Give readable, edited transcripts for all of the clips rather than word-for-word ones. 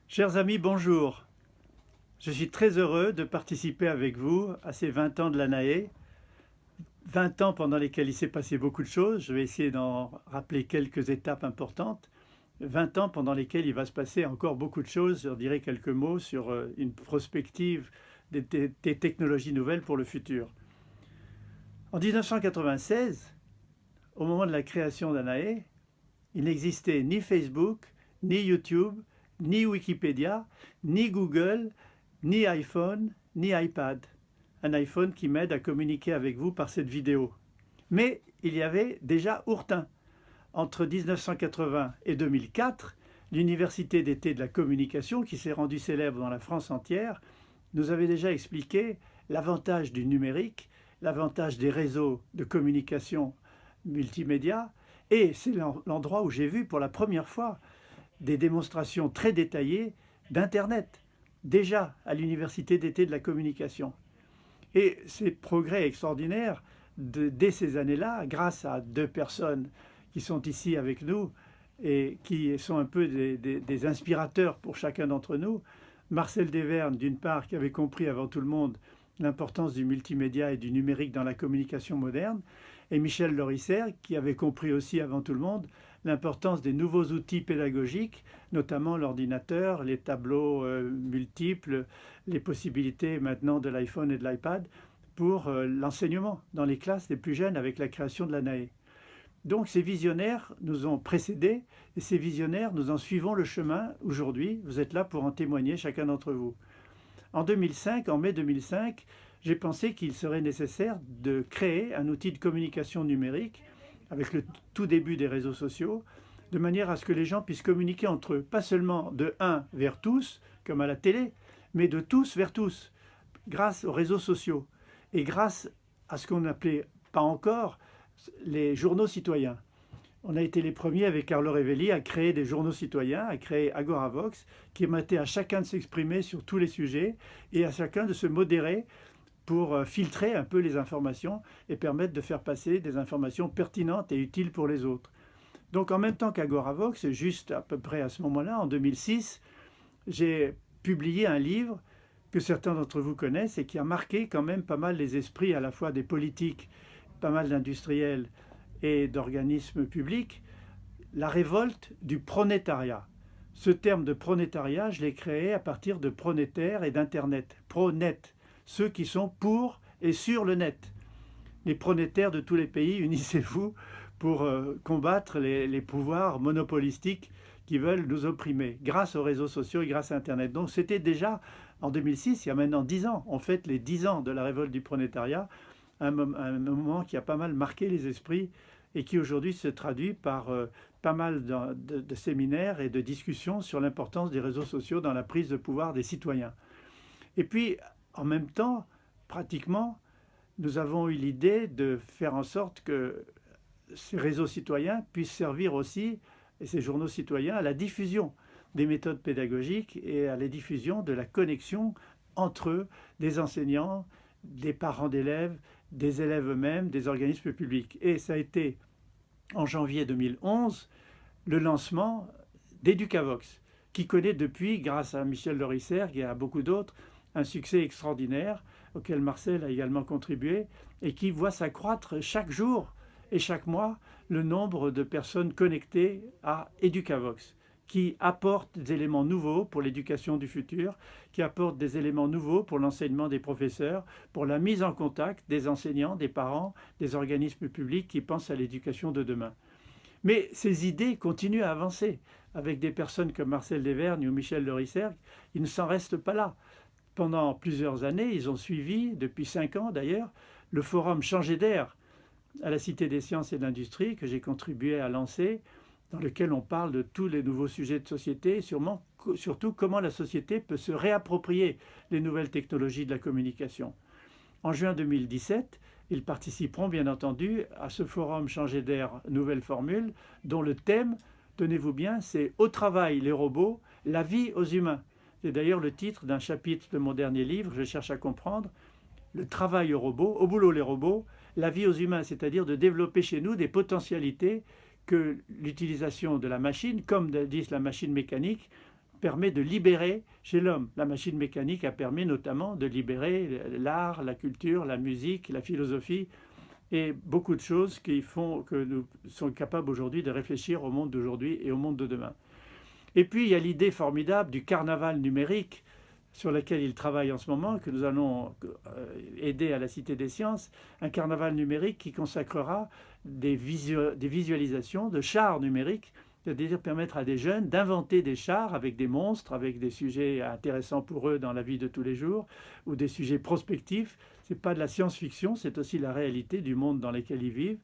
Chers amis, bonjour. Je suis très heureux de participer avec vous à ces 20 ans de l'ANAE. 20 ans pendant lesquels il s'est passé beaucoup de choses. Je vais essayer d'en rappeler quelques étapes importantes. 20 ans pendant lesquels il va se passer encore beaucoup de choses. Je dirai quelques mots sur une prospective des technologies nouvelles pour le futur. En 1996, au moment de la création d'ANAE, il n'existait ni Facebook, ni YouTube, ni Wikipédia, ni Google, ni iPhone, ni iPad. Un iPhone qui m'aide à communiquer avec vous par cette vidéo. Mais il y avait déjà Ourtin. Entre 1980 et 2004, l'Université d'été de la communication, qui s'est rendue célèbre dans la France entière, nous avait déjà expliqué l'avantage du numérique, l'avantage des réseaux de communication multimédia, et c'est l'endroit où j'ai vu pour la première fois des démonstrations très détaillées d'Internet, déjà à l'Université d'été de la communication. Et ces progrès extraordinaires, dès ces années-là, grâce à deux personnes qui sont ici avec nous et qui sont un peu des inspirateurs pour chacun d'entre nous, Marcel Déverne, d'une part, qui avait compris avant tout le monde l'importance du multimédia et du numérique dans la communication moderne, et Michel Lorisser, qui avait compris aussi avant tout le monde l'importance des nouveaux outils pédagogiques, notamment l'ordinateur, les tableaux multiples, les possibilités maintenant de l'iPhone et de l'iPad pour l'enseignement dans les classes des plus jeunes avec la création de l'ANAE. Donc ces visionnaires nous ont précédés et ces visionnaires, nous en suivons le chemin aujourd'hui. Vous êtes là pour en témoigner, chacun d'entre vous. En 2005, en mai 2005, j'ai pensé qu'il serait nécessaire de créer un outil de communication numérique avec le tout début des réseaux sociaux, de manière à ce que les gens puissent communiquer entre eux, pas seulement de un vers tous, comme à la télé, mais de tous vers tous, grâce aux réseaux sociaux et grâce à ce qu'on n'appelait pas encore les journaux citoyens. On a été les premiers avec Carlo Revelli à créer des journaux citoyens, à créer Agoravox, qui permettait à chacun de s'exprimer sur tous les sujets et à chacun de se modérer pour filtrer un peu les informations et permettre de faire passer des informations pertinentes et utiles pour les autres. Donc en même temps qu'Agoravox, juste à peu près à ce moment-là, en 2006, j'ai publié un livre que certains d'entre vous connaissent et qui a marqué quand même pas mal les esprits à la fois des politiques, pas mal d'industriels et d'organismes publics, la révolte du pronétariat. Ce terme de pronétariat, je l'ai créé à partir de pronétaires et d'Internet. Pronet, ceux qui sont pour et sur le net. Les pronétaires de tous les pays, unissez-vous pour combattre les pouvoirs monopolistiques qui veulent nous opprimer, grâce aux réseaux sociaux et grâce à Internet. Donc c'était déjà en 2006, il y a maintenant 10 ans, on fête les 10 ans de la révolte du pronétariat, un moment qui a pas mal marqué les esprits et qui aujourd'hui se traduit par pas mal de séminaires et de discussions sur l'importance des réseaux sociaux dans la prise de pouvoir des citoyens. Et puis, en même temps, pratiquement, nous avons eu l'idée de faire en sorte que ces réseaux citoyens puissent servir aussi, et ces journaux citoyens, à la diffusion des méthodes pédagogiques et à la diffusion de la connexion entre eux, des enseignants, des parents d'élèves, des élèves eux-mêmes, des organismes publics. Et ça a été en janvier 2011 le lancement d'Educavox, qui connaît depuis, grâce à Michel Lorisser et à beaucoup d'autres, un succès extraordinaire auquel Marcel a également contribué et qui voit s'accroître chaque jour et chaque mois le nombre de personnes connectées à Educavox, qui apportent des éléments nouveaux pour l'éducation du futur, qui apportent des éléments nouveaux pour l'enseignement des professeurs, pour la mise en contact des enseignants, des parents, des organismes publics qui pensent à l'éducation de demain. Mais ces idées continuent à avancer. Avec des personnes comme Marcel Dévergne ou Michel Lorisser, ils ne s'en restent pas là. Pendant plusieurs années, ils ont suivi, depuis 5 ans d'ailleurs, le forum Changer d'air à la Cité des sciences et de l'industrie que j'ai contribué à lancer, dans lequel on parle de tous les nouveaux sujets de société et surtout comment la société peut se réapproprier les nouvelles technologies de la communication. En juin 2017, ils participeront bien entendu à ce forum Changer d'air Nouvelle Formule, dont le thème, tenez-vous bien, c'est Au travail les robots, la vie aux humains. C'est d'ailleurs le titre d'un chapitre de mon dernier livre, Je cherche à comprendre, le travail aux robots, au boulot les robots, la vie aux humains, c'est-à-dire de développer chez nous des potentialités que l'utilisation de la machine, comme dit la machine mécanique, permet de libérer chez l'homme. La machine mécanique a permis notamment de libérer l'art, la culture, la musique, la philosophie et beaucoup de choses qui font que nous sommes capables aujourd'hui de réfléchir au monde d'aujourd'hui et au monde de demain. Et puis il y a l'idée formidable du carnaval numérique sur laquelle il travaille en ce moment, que nous allons aider à la Cité des Sciences, un carnaval numérique qui consacrera des visualisations de chars numériques, c'est-à-dire permettre à des jeunes d'inventer des chars avec des monstres, avec des sujets intéressants pour eux dans la vie de tous les jours, ou des sujets prospectifs. Ce n'est pas de la science-fiction, c'est aussi la réalité du monde dans lequel ils vivent.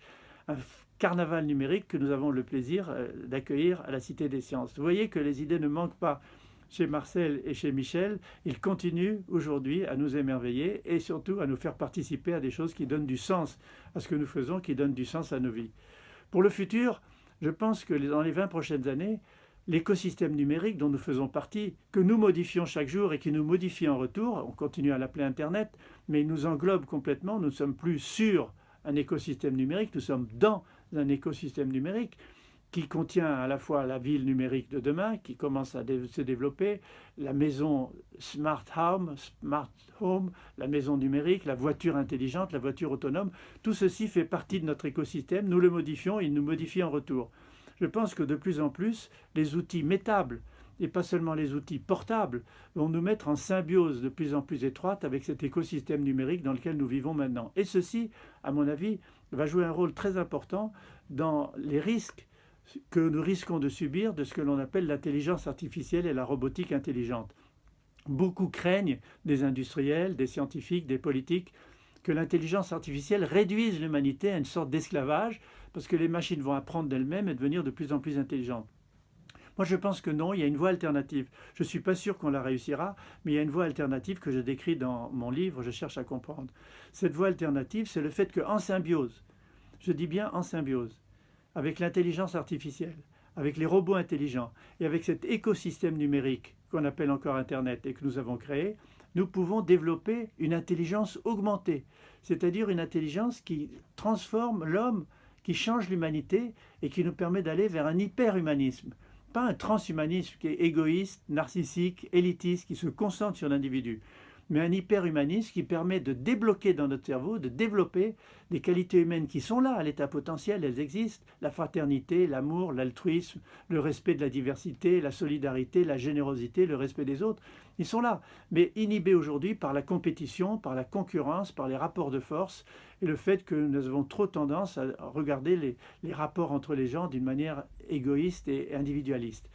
Un carnaval numérique que nous avons le plaisir d'accueillir à la Cité des Sciences. Vous voyez que les idées ne manquent pas chez Marcel et chez Michel. Ils continuent aujourd'hui à nous émerveiller et surtout à nous faire participer à des choses qui donnent du sens à ce que nous faisons, qui donnent du sens à nos vies. Pour le futur, je pense que dans les 20 prochaines années, l'écosystème numérique dont nous faisons partie, que nous modifions chaque jour et qui nous modifie en retour, on continue à l'appeler Internet, mais il nous englobe complètement, nous ne sommes plus sur un écosystème numérique, nous sommes dans un écosystème numérique qui contient à la fois la ville numérique de demain, qui commence à se développer, la maison smart home, la maison numérique, la voiture intelligente, la voiture autonome. Tout ceci fait partie de notre écosystème, nous le modifions, il nous modifie en retour. Je pense que de plus en plus, les outils mettables, et pas seulement les outils portables, vont nous mettre en symbiose de plus en plus étroite avec cet écosystème numérique dans lequel nous vivons maintenant. Et ceci, à mon avis, va jouer un rôle très important dans les risques que nous risquons de subir de ce que l'on appelle l'intelligence artificielle et la robotique intelligente. Beaucoup craignent, des industriels, des scientifiques, des politiques, que l'intelligence artificielle réduise l'humanité à une sorte d'esclavage, parce que les machines vont apprendre d'elles-mêmes et devenir de plus en plus intelligentes. Moi, je pense que non, il y a une voie alternative. Je ne suis pas sûr qu'on la réussira, mais il y a une voie alternative que je décris dans mon livre, Je cherche à comprendre. Cette voie alternative, c'est le fait qu'en symbiose, je dis bien en symbiose, avec l'intelligence artificielle, avec les robots intelligents et avec cet écosystème numérique qu'on appelle encore Internet et que nous avons créé, nous pouvons développer une intelligence augmentée, c'est-à-dire une intelligence qui transforme l'homme, qui change l'humanité et qui nous permet d'aller vers un hyperhumanisme. Pas un transhumanisme qui est égoïste, narcissique, élitiste, qui se concentre sur l'individu, mais un hyperhumanisme qui permet de débloquer dans notre cerveau, de développer des qualités humaines qui sont là, à l'état potentiel, elles existent, la fraternité, l'amour, l'altruisme, le respect de la diversité, la solidarité, la générosité, le respect des autres, ils sont là, mais inhibés aujourd'hui par la compétition, par la concurrence, par les rapports de force et le fait que nous avons trop tendance à regarder les rapports entre les gens d'une manière égoïste et individualiste.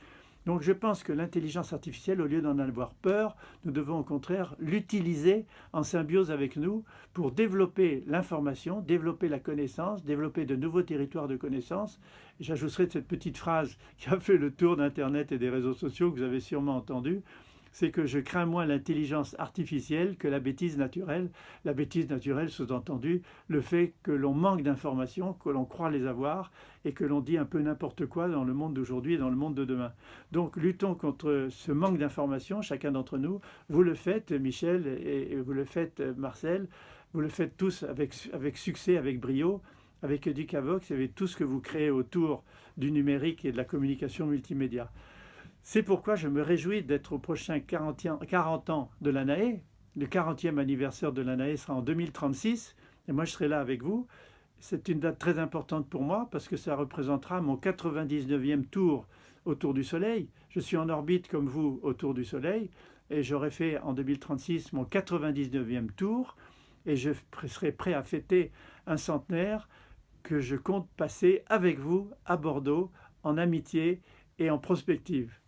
Donc je pense que l'intelligence artificielle, au lieu d'en avoir peur, nous devons au contraire l'utiliser en symbiose avec nous pour développer l'information, développer la connaissance, développer de nouveaux territoires de connaissances. J'ajouterai cette petite phrase qui a fait le tour d'Internet et des réseaux sociaux que vous avez sûrement entendu. C'est que je crains moins l'intelligence artificielle que la bêtise naturelle. La bêtise naturelle, sous-entendu, le fait que l'on manque d'informations, que l'on croit les avoir et que l'on dit un peu n'importe quoi dans le monde d'aujourd'hui et dans le monde de demain. Donc luttons contre ce manque d'informations, chacun d'entre nous. Vous le faites, Michel, et vous le faites, Marcel. Vous le faites tous avec succès, avec brio, avec Educavox, avec tout ce que vous créez autour du numérique et de la communication multimédia. C'est pourquoi je me réjouis d'être au prochain 40 ans de l'ANAE. Le 40e anniversaire de l'ANAE sera en 2036 et moi je serai là avec vous. C'est une date très importante pour moi parce que ça représentera mon 99e tour autour du Soleil. Je suis en orbite comme vous autour du Soleil et j'aurai fait en 2036 mon 99e tour et je serai prêt à fêter un centenaire que je compte passer avec vous à Bordeaux en amitié et en prospective.